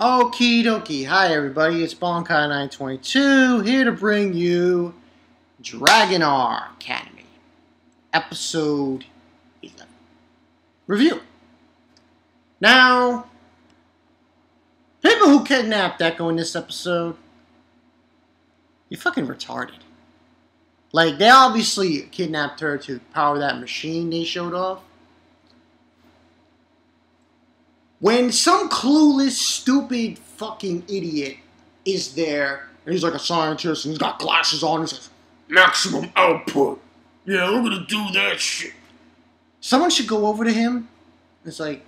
Okie dokie. Hi everybody, it's Bonkai922 here to bring you Dragonar Academy, episode 11. Review. Now, people who kidnapped Echo in this episode, you're fucking retarded. Like, they obviously kidnapped her to power that machine they showed off. When some clueless, stupid, fucking idiot is there, and he's like a scientist, and he's got glasses on, and he says, maximum output. Yeah, we're gonna do that shit. Someone should go over to him. It's like,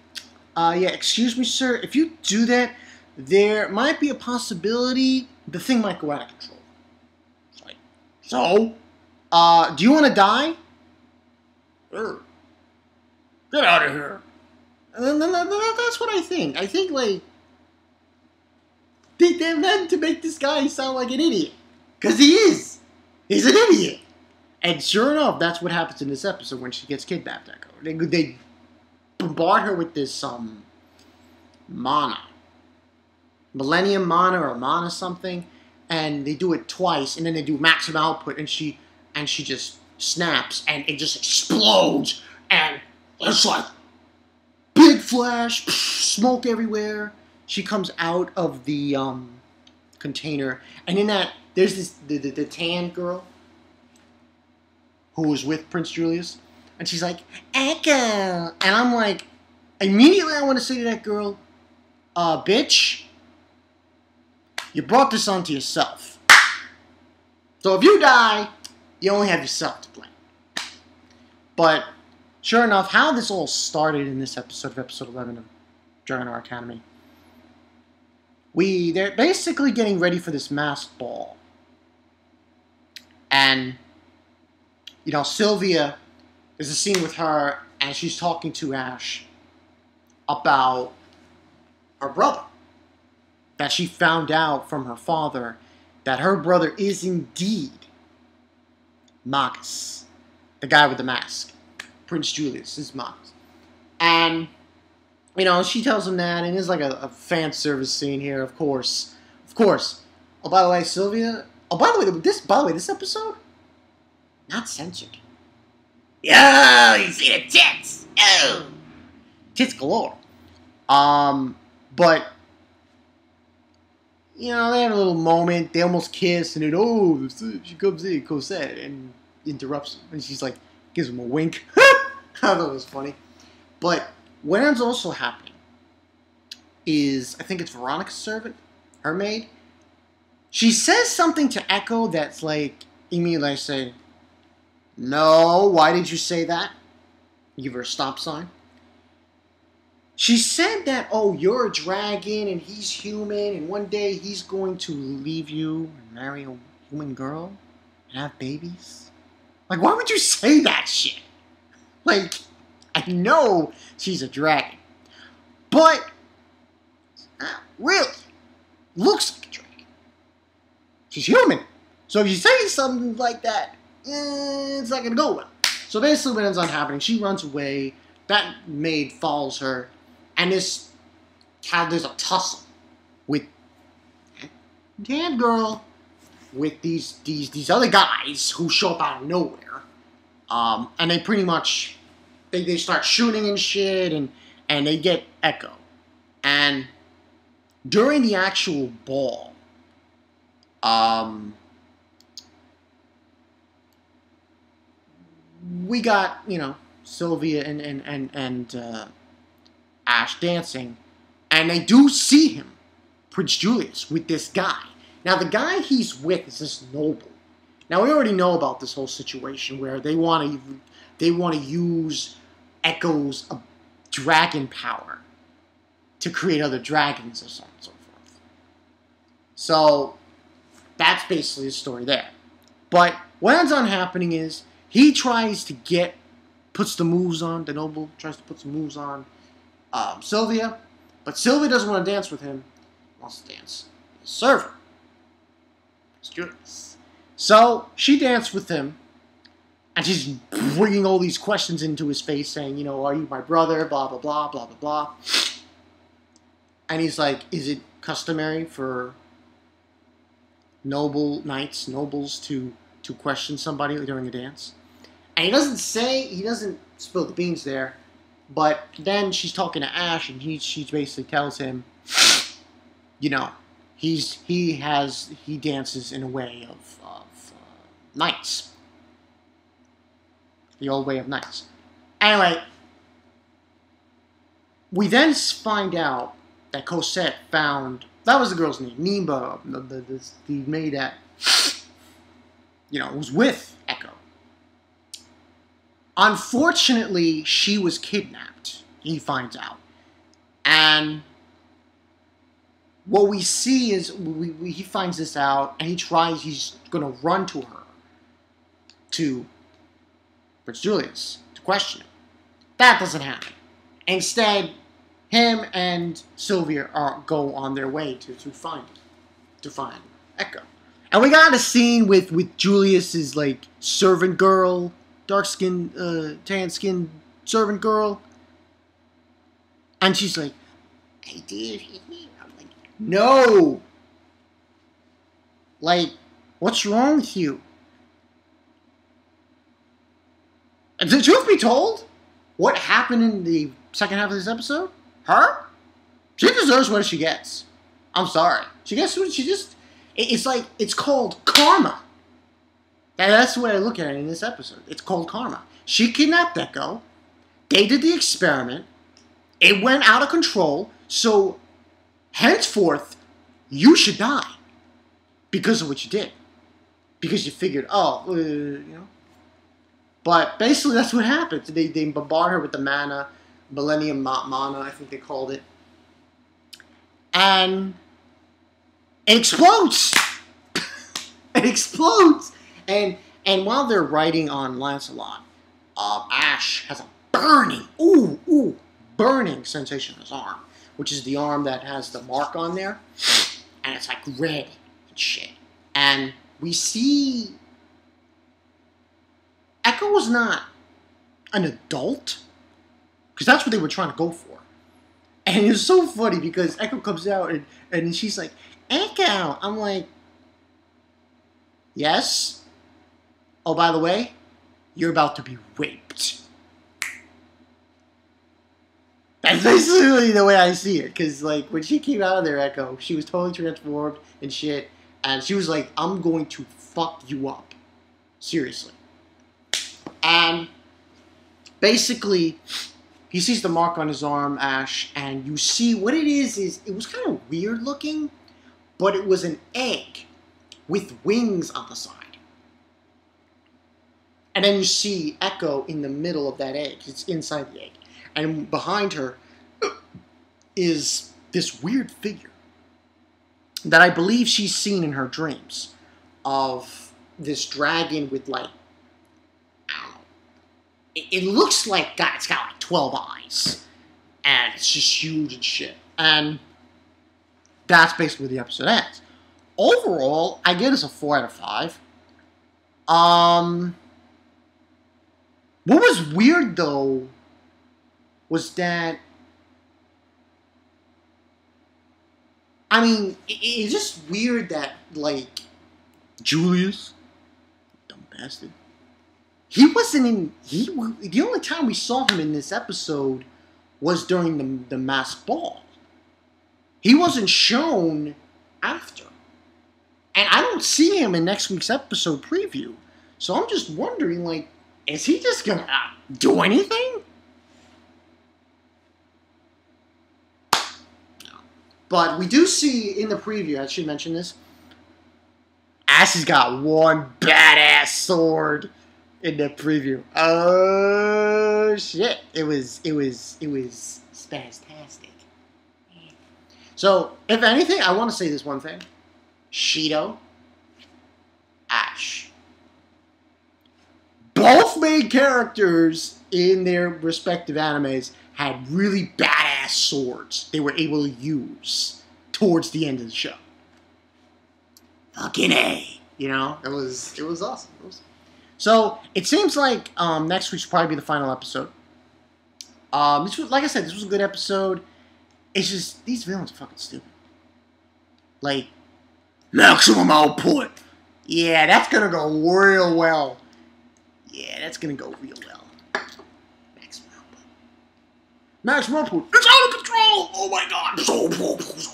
yeah, excuse me, sir. If you do that, there might be a possibility the thing might go out of control. It's like, so, do you want to die? Sure. Get out of here. And that's what I think. I think, like, they meant to make this guy sound like an idiot. Because he is. He's an idiot. And sure enough, that's what happens in this episode when she gets kidnapped, Echo. They bombard her with this, mana. Millennium mana or mana something. And they do it twice. And then they do maximum output. And she just snaps. And it just explodes. And it's like, big flash, smoke everywhere. She comes out of the container, and in that there's the tan girl who was with Prince Julius, and she's like, Echo, and I'm like, immediately I want to say to that girl, bitch, you brought this onto yourself. So if you die, you only have yourself to blame. But sure enough, how this all started in this episode of episode 11 of Dragonar Academy. They're basically getting ready for this masked ball. And, you know, Sylvia, there's a scene with her, and she's talking to Ash about her brother. That she found out from her father that her brother is indeed Magus, the guy with the mask. Prince Julius, his mom. And, you know, she tells him that, and it's like a fan service scene here, of course. Of course. Oh, by the way, Sylvia... Oh, by the way, this episode? Not censored. Yo, you see the tits! Oh! Tits galore. But, you know, they have a little moment, they almost kiss, and then, oh, she comes in, Cosette, and interrupts him. And she's like, gives him a wink. I thought it was funny. But what ends also happening is, I think it's Veronica's servant, her maid. She says something to Echo that's like, immediately I say, no, why did you say that? Give her a stop sign. She said that, oh, you're a dragon and he's human and one day he's going to leave you and marry a human girl and have babies. Like, why would you say that shit? Like, I know she's a dragon, but really looks like a dragon. She's human. So if you say something like that, it's not going to go well. So basically what ends up happening, she runs away, that maid follows her, and there's a tussle with tan girl with these other guys who show up out of nowhere. And they pretty much, they start shooting and shit, and they get Echo. And during the actual ball, we got, you know, Sylvia and Ash dancing, and they do see him, Prince Julius, with this guy. Now, the guy he's with is this noble. Now, we already know about this whole situation where they want to use Echo's dragon power to create other dragons or so on and so forth. So, that's basically the story there. But what ends on happening is he tries to puts the moves on, the noble tries to put some moves on Sylvia, but Sylvia doesn't want to dance with him. He wants to dance with the server. It's Julius. So, she danced with him, and she's bringing all these questions into his face, saying, you know, are you my brother, blah, blah, blah, blah, blah, blah. And he's like, is it customary for nobles to question somebody during a dance? And he doesn't spill the beans there, but then she's talking to Ash, and she basically tells him, you know, he dances in a way of knights, the old way of knights. Anyway, we then find out that Cosette found, that was the girl's name, Nimba, the maid that, was with Echo. Unfortunately, she was kidnapped, he finds out. And what we see is, he finds this out, and he's going to run to her, to Prince Julius, to question him. That doesn't happen. Instead, him and Sylvia go on their way to find Echo. And we got a scene with Julius's, like, servant girl, dark-skinned, tan-skinned servant girl. And she's like, hey, dude, I'm like, no! Like, what's wrong with you? And the truth be told, what happened in the second half of this episode, her, she deserves what she gets. I'm sorry. She gets what she just, it's like, it's called karma. And that's the way I look at it in this episode. It's called karma. She kidnapped Echo. They did the experiment. It went out of control. So, henceforth, you should die. Because of what you did. Because you figured, But basically, that's what happened. They bombard her with the mana. Millennium Mana, I think they called it. And it explodes! It explodes! And while they're riding on Lancelot, Ash has a burning sensation in his arm, which is the arm that has the mark on there, and it's like red and shit. And we see Echo was not an adult, because that's what they were trying to go for. And it's so funny because Echo comes out and she's like, Echo! I'm like, yes? Oh, by the way, you're about to be raped. That's basically the way I see it. Because, like, when she came out of there, Echo, she was totally transformed and shit. And she was like, I'm going to fuck you up. Seriously. And basically, he sees the mark on his arm, Ash, and you see what it is it was kind of weird looking, but it was an egg with wings on the side. And then you see Echo in the middle of that egg. It's inside the egg. And behind her is this weird figure that I believe she's seen in her dreams of this dragon with, like, I don't know. It looks like it's got like 12 eyes. And it's just huge and shit. And that's basically where the episode ends. Overall, I give this a 4 out of 5. What was weird, though, was that, I mean, it's just weird that, like, Julius, dumb bastard, he wasn't in, the only time we saw him in this episode was during the masked ball. He wasn't shown after. And I don't see him in next week's episode preview. So I'm just wondering, like, is he just gonna do anything? No. But we do see in the preview, I should mention this, Ash has got one badass sword in the preview. Oh shit! It was spastastic. So, if anything, I want to say this one thing: Shido, Ash. Both main characters in their respective animes had really badass swords they were able to use towards the end of the show. Fucking A. You know? It was awesome. So, it seems like next week should probably be the final episode. Like I said, this was a good episode. It's just, these villains are fucking stupid. Like, maximum output. Yeah, that's gonna go real well. Yeah, that's gonna go real well. Maximum output. Maximum output. It's out of control! Oh my god!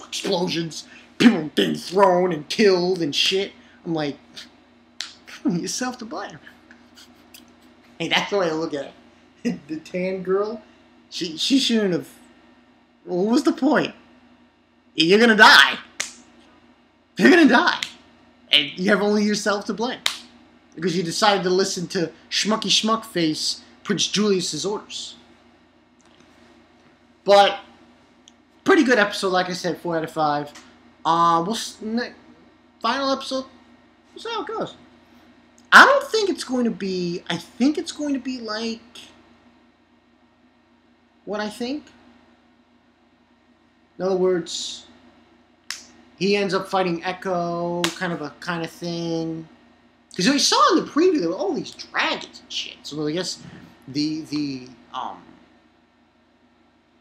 Explosions. People getting thrown and killed and shit. I'm like, yourself to blame. Hey, that's the way I look at it. The tan girl, she shouldn't have. What was the point? You're gonna die. You're gonna die. And you have only yourself to blame. Because you decided to listen to Schmucky Schmuckface Prince Julius's orders. But, pretty good episode, like I said, 4 out of 5. Final episode, we'll see how it goes. I don't think it's going to be, I think it's going to be like what I think. In other words, he ends up fighting Echo, kind of thing. Because we saw in the preview there were all these dragons and shit. So I guess the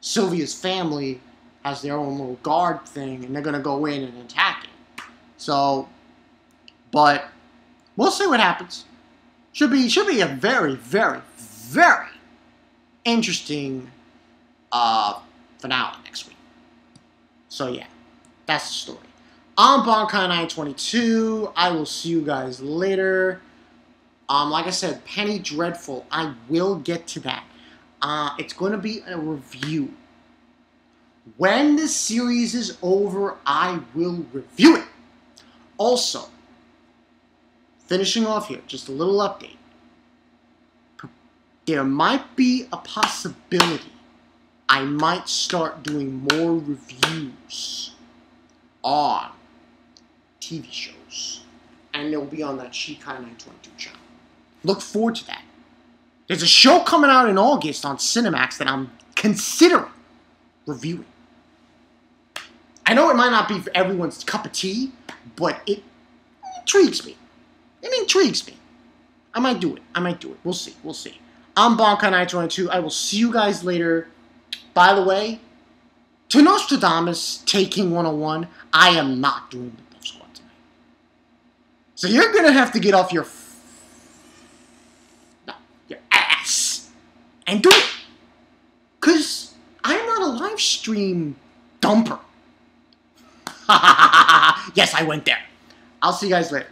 Sylvia's family has their own little guard thing, and they're gonna go in and attack it. So, but we'll see what happens. Should be a very, very, very interesting finale next week. So yeah, that's the story. I'm Bonkai922. I will see you guys later. Like I said, Penny Dreadful. I will get to that. It's going to be a review. When the series is over, I will review it. Also, finishing off here, just a little update. There might be a possibility I might start doing more reviews on TV shows. And they'll be on that Shikai922 channel. Look forward to that. There's a show coming out in August on Cinemax that I'm considering reviewing. I know it might not be for everyone's cup of tea, but it intrigues me. It intrigues me. I might do it. I might do it. We'll see. We'll see. I'm Bonkai922. I will see you guys later. By the way, to Nostradamus Taking 101, I am not doing the Buff Squad tonight. So you're going to have to get off your ass and do it. Because I'm not a live stream dumper. Yes, I went there. I'll see you guys later.